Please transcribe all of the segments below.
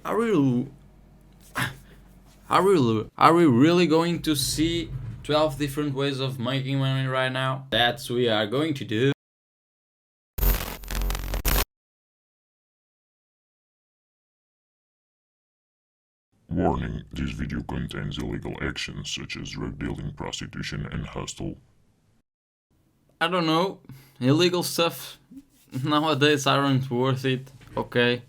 Are we are we really going to see 12 different ways of making money right now? That's we are going to do. Warning, this video contains illegal actions such as drug dealing, prostitution, and hustle. I don't know. Illegal stuff nowadays aren't worth it. Okay,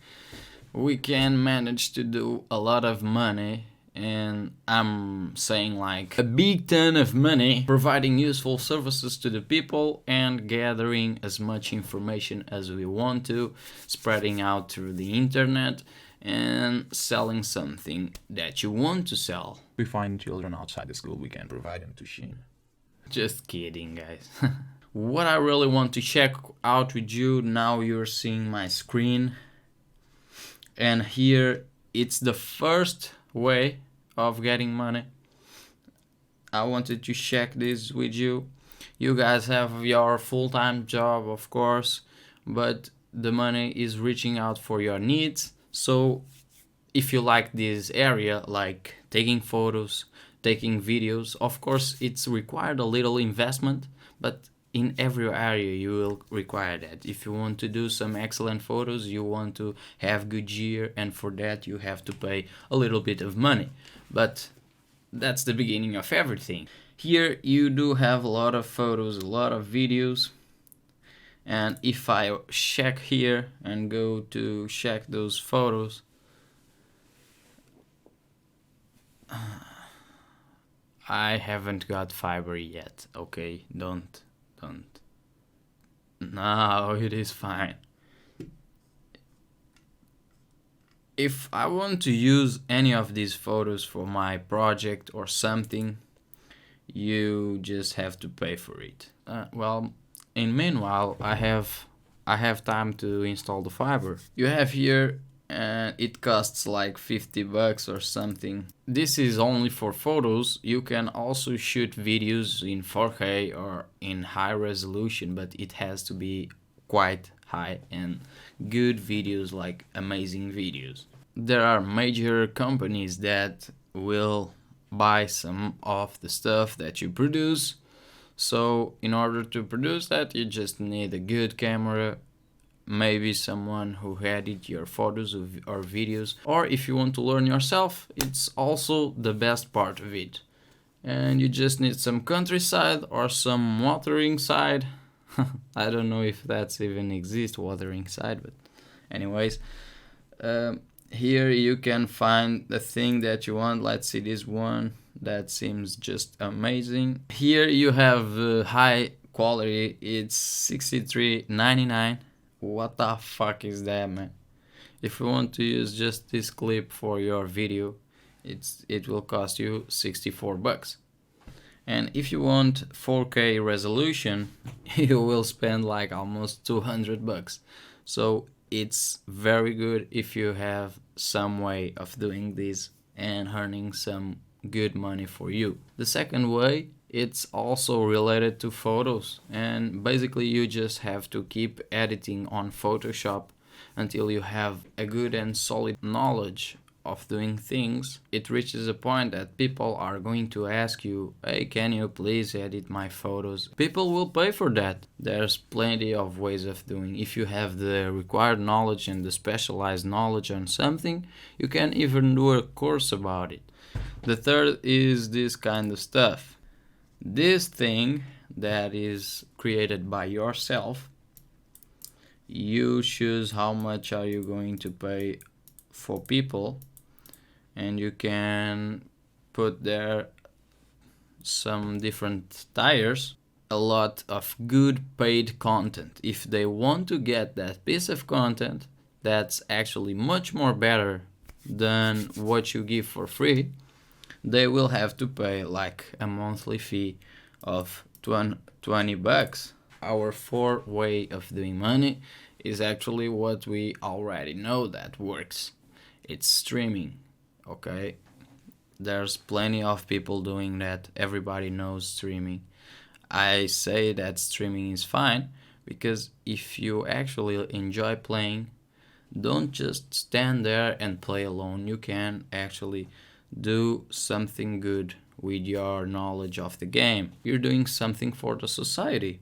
we can manage to do a lot of money, and I'm saying like a big ton of money, providing useful services to the people and gathering as much information as we want to, spreading out through the internet and selling something that you want to sell. We find children outside the school, we can provide them to Shein. Just kidding, guys. What I really want to check out with you, now you're seeing my screen, and here it's the first way of getting money. I wanted to check this with you. You guys have your full-time job, of course, but the money is reaching out for your needs. So if you like this area, like taking photos, taking videos, of course it's required a little investment, but in every area you will require that. If you want to do some excellent photos, you want to have good gear, and for that you have to pay a little bit of money. But that's the beginning of everything. Here you do have a lot of photos, a lot of videos, and if I check here and go to check those photos, I haven't got fiber yet. Okay, don't. No, it is fine. If I want to use any of these photos for my project or something, you just have to pay for it. Well, in meanwhile, I have time to install the fiber. You have here, and it costs like 50 bucks or something. This is only for photos. You can also shoot videos in 4K or in high resolution, but it has to be quite high and good videos, like amazing videos. There are major companies that will buy some of the stuff that you produce. So in order to produce that, you just need a good camera, maybe someone who edit your photos or videos, or if you want to learn yourself, it's also the best part of it. And you just need some countryside or some watering side. I don't know if that's even exists, watering side, but anyways, here you can find the thing that you want. Let's see this one, that seems just amazing. Here you have high quality, it's 63.99. What the fuck is that, man? If you want to use just this clip for your video, it will cost you 64 bucks. And if you want 4K resolution, you will spend like almost 200 bucks. So it's very good if you have some way of doing this and earning some good money for you. The second way, it's also related to photos, and basically you just have to keep editing on Photoshop until you have a good and solid knowledge of doing things. It reaches a point that people are going to ask you, hey, can you please edit my photos? People will pay for that. There's plenty of ways of doing. If you have the required knowledge and the specialized knowledge on something, you can even do a course about it. The third is this kind of stuff. This thing that is created by yourself, you choose how much are you going to pay for people, and you can put there some different tiers, a lot of good paid content. If they want to get that piece of content that's actually much more better than what you give for free, they will have to pay like a monthly fee of 20 bucks. Our fourth way of doing money is actually what we already know that works. It's streaming. Okay, there's plenty of people doing that. Everybody knows streaming. I say that streaming is fine because if you actually enjoy playing, Don't just stand there and play alone. You can actually do something good with your knowledge of the game. You're doing something for the society.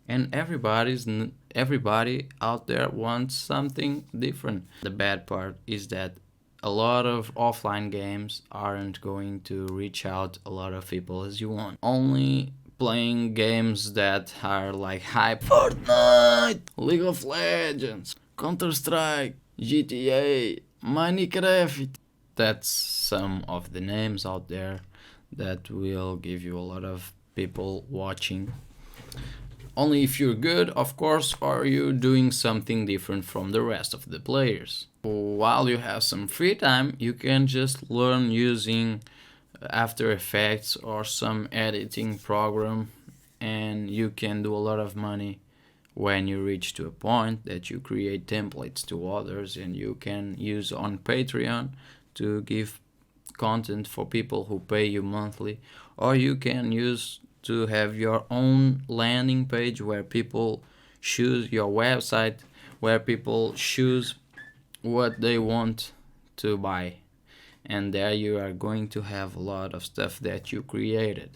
And everybody out there wants something different. The bad part is that a lot of offline games aren't going to reach out a lot of people as you want. Only playing games that are like hype: Fortnite, League of Legends, Counter-Strike, GTA, Minecraft. That's some of the names out there that will give you a lot of people watching. Only if you're good, of course, or you're doing something different from the rest of the players. While you have some free time, you can just learn using After Effects or some editing program, and you can do a lot of money when you reach to a point that you create templates to others, and you can use on Patreon to give content for people who pay you monthly, or you can use to have your own landing page where people choose your website, where people choose what they want to buy, and there you are going to have a lot of stuff that you created.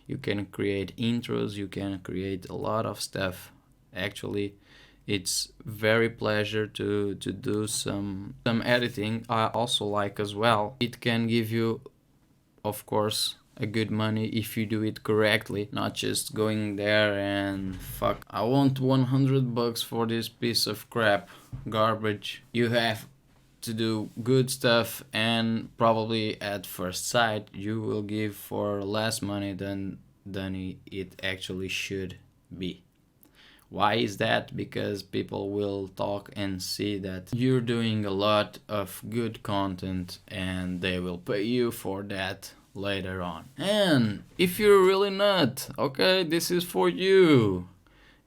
You can create intros, you can create a lot of stuff. Actually, it's very pleasure to do some editing. I also like as well. It can give you, of course, a good money if you do it correctly, not just going there and fuck, I want $100 for this piece of crap, garbage. You have to do good stuff, and probably at first sight you will give for less money than it actually should be. Why is that? Because people will talk and see that you're doing a lot of good content, and they will pay you for that later on. And if you're really not, okay, this is for you.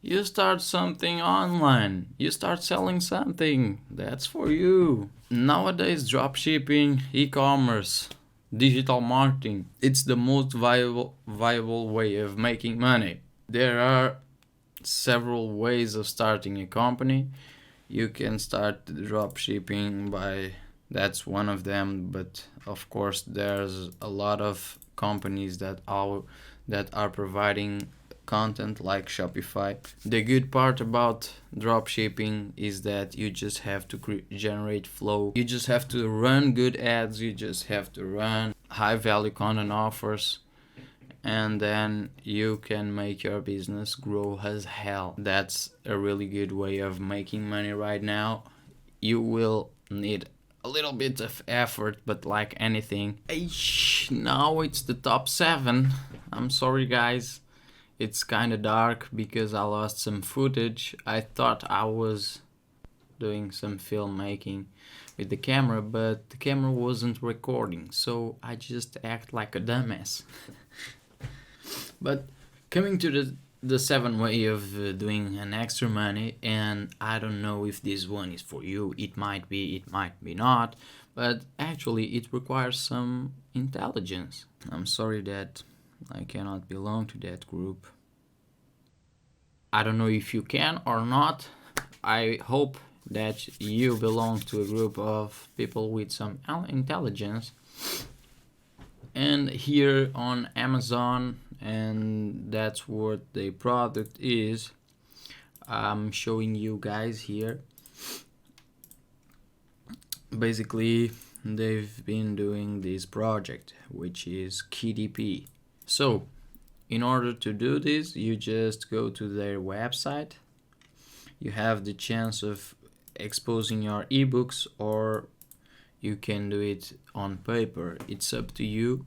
You start something online, you start selling something, that's for you. Nowadays, dropshipping, e-commerce, digital marketing, it's the most viable way of making money. There are several ways of starting a company. You can start dropshipping by, that's one of them, but of course there's a lot of companies that are providing content like Shopify. The good part about dropshipping is that you just have to generate flow. You just have to run good ads, you just have to run high value content offers, and then you can make your business grow as hell. That's a really good way of making money right now. You will need a little bit of effort, but like anything. Now it's the top 7. I'm sorry guys, it's kind of dark because I lost some footage. I thought I was doing some filmmaking with the camera, but the camera wasn't recording, so I just act like a dumbass. But coming to the 7 way of doing an extra money, and I don't know if this one is for you. It might be not, but actually it requires some intelligence. I'm sorry that I cannot belong to that group. I don't know if you can or not. I hope that you belong to a group of people with some intelligence. And here on Amazon, and that's what the product is, I'm showing you guys here. Basically, they've been doing this project, which is KDP. So in order to do this, you just go to their website. You have the chance of exposing your ebooks, or you can do it on paper. It's up to you,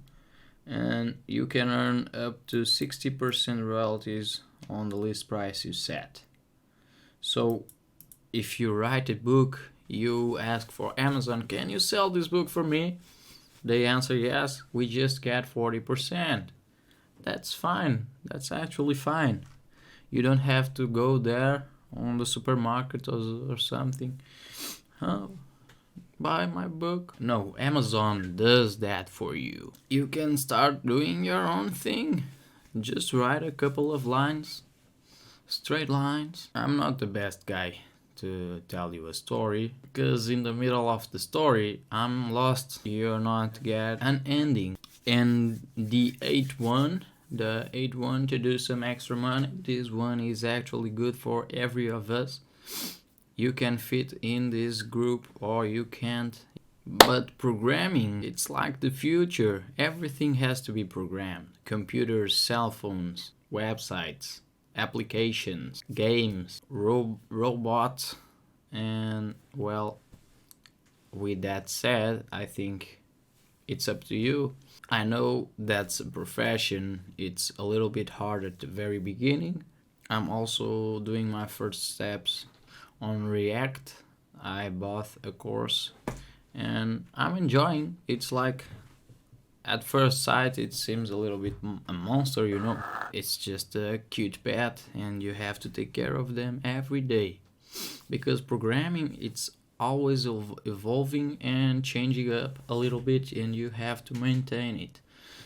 and you can earn up to 60% royalties on the list price you set. So if you write a book, you ask for Amazon, can you sell this book for me? They answer yes, we just get 40%. That's fine. That's actually fine. You don't have to go there on the supermarket or something. Buy my book. No, Amazon does that for you. You can start doing your own thing. Just write a couple of lines, straight lines. I'm not the best guy to tell you a story, because in the middle of the story I'm lost. You're not get an ending. And the eighth one to do some extra money, this one is actually good for every of us. You can fit in this group or you can't. But programming, it's like the future. Everything has to be programmed. Computers, cell phones, websites, applications, games, robots, and well, with that said, I think it's up to you. I know that's a profession, it's a little bit hard at the very beginning. I'm also doing my first steps on React. I bought a course and I'm enjoying. It's like at first sight it seems a little bit a monster, you know. It's just a cute pet and you have to take care of them every day. Because programming, it's always evolving and changing up a little bit and you have to maintain it.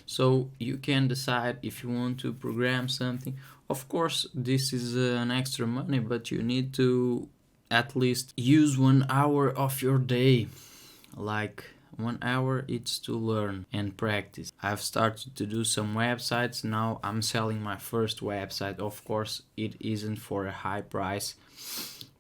So you can decide if you want to program something. Of course, this is an extra money, but you need to at least use 1 hour of your day. Like 1 hour, it's to learn and practice. I've started to do some websites. Now I'm selling my first website. Of course, it isn't for a high price,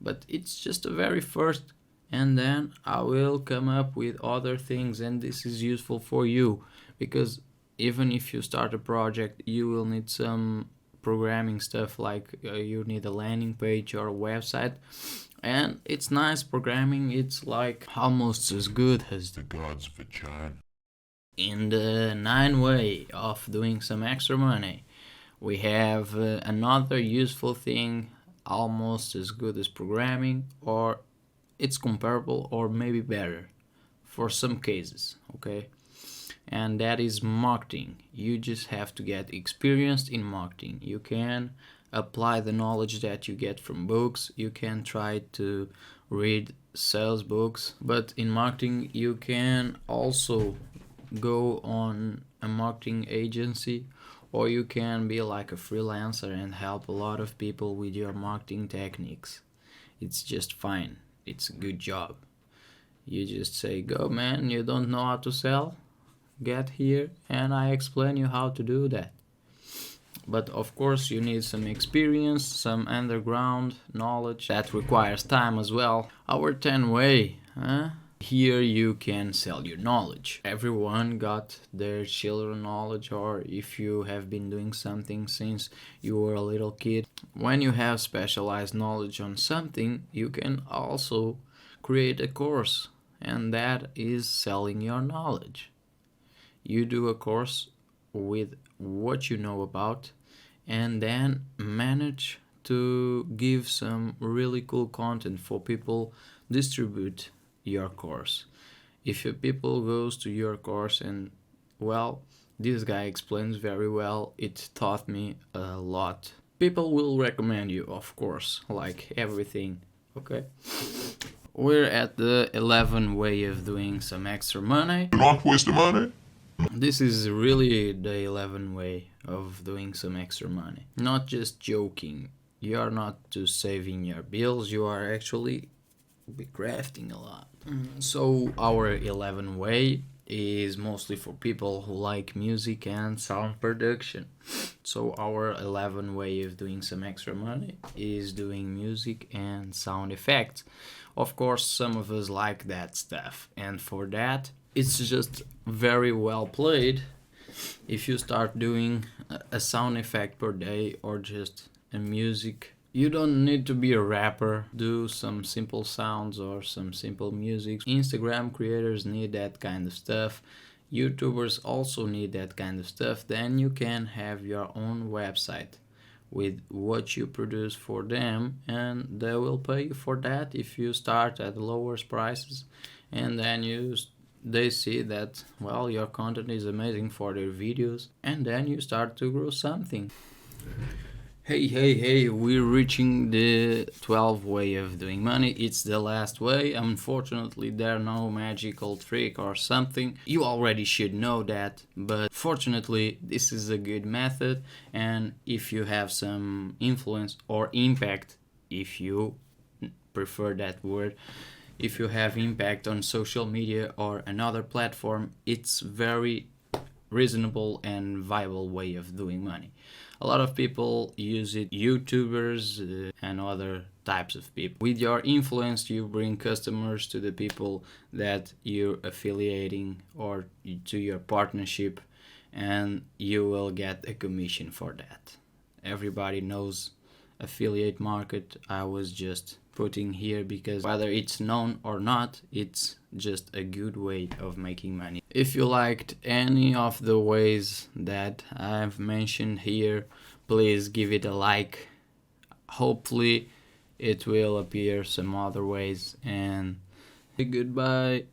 but it's just a very first, and then I will come up with other things, and this is useful for you because even if you start a project, you will need some programming stuff, like you need a landing page or a website. And it's nice programming, it's like almost as good as The gods vagina. in the 9 way of doing some extra money. We have another useful thing, almost as good as programming, or it's comparable or maybe better for some cases, okay? And that is marketing. You just have to get experienced in marketing. You can apply the knowledge that you get from books. You can try to read sales books, but in marketing you can also go on a marketing agency, or you can be like a freelancer and help a lot of people with your marketing techniques. It's just fine. It's a good job. You just say, go man, you don't know how to sell? Get here and I explain you how to do that. But of course you need some experience, some underground knowledge. That requires time as well. Our 10-way, huh? Here you can sell your knowledge. Everyone got their children knowledge, or if you have been doing something since you were a little kid. When you have specialized knowledge on something, you can also create a course, and that is selling your knowledge. You do a course with what you know about, and then manage to give some really cool content for people distribute your course. If your people goes to your course and well, this guy explains very well, it taught me a lot. People will recommend you, of course, like everything, okay? We're at the 11 way of doing some extra money. Do not waste the money. This is really the 11 way of doing some extra money. Not just joking. You are not just saving your bills, you are actually be crafting a lot. So our 11 way is mostly for people who like music and sound production. So our 11 way of doing some extra money is doing music and sound effects. Of course, some of us like that stuff, and for that it's just very well played if you start doing a sound effect per day or just a music. You don't need to be a rapper. Do some simple sounds or some simple music. Instagram creators need that kind of stuff. YouTubers also need that kind of stuff. Then you can have your own website with what you produce for them, and they will pay you for that if you start at lower prices, and then they see that well, your content is amazing for their videos, and then you start to grow something. Hey, we're reaching the 12 way of doing money. It's the last way. Unfortunately, there's no magical trick or something. You already should know that, but fortunately, this is a good method, and if you have some influence or impact, if you prefer that word. If you have impact on social media or another platform, it's very reasonable and viable way of doing money. A lot of people use it, YouTubers and other types of people. With your influence, you bring customers to the people that you're affiliating or to your partnership, and you will get a commission for that. Everybody knows affiliate market. I was just putting here because whether it's known or not, it's just a good way of making money. If you liked any of the ways that I've mentioned here, please give it a like. Hopefully it will appear some other ways, and goodbye.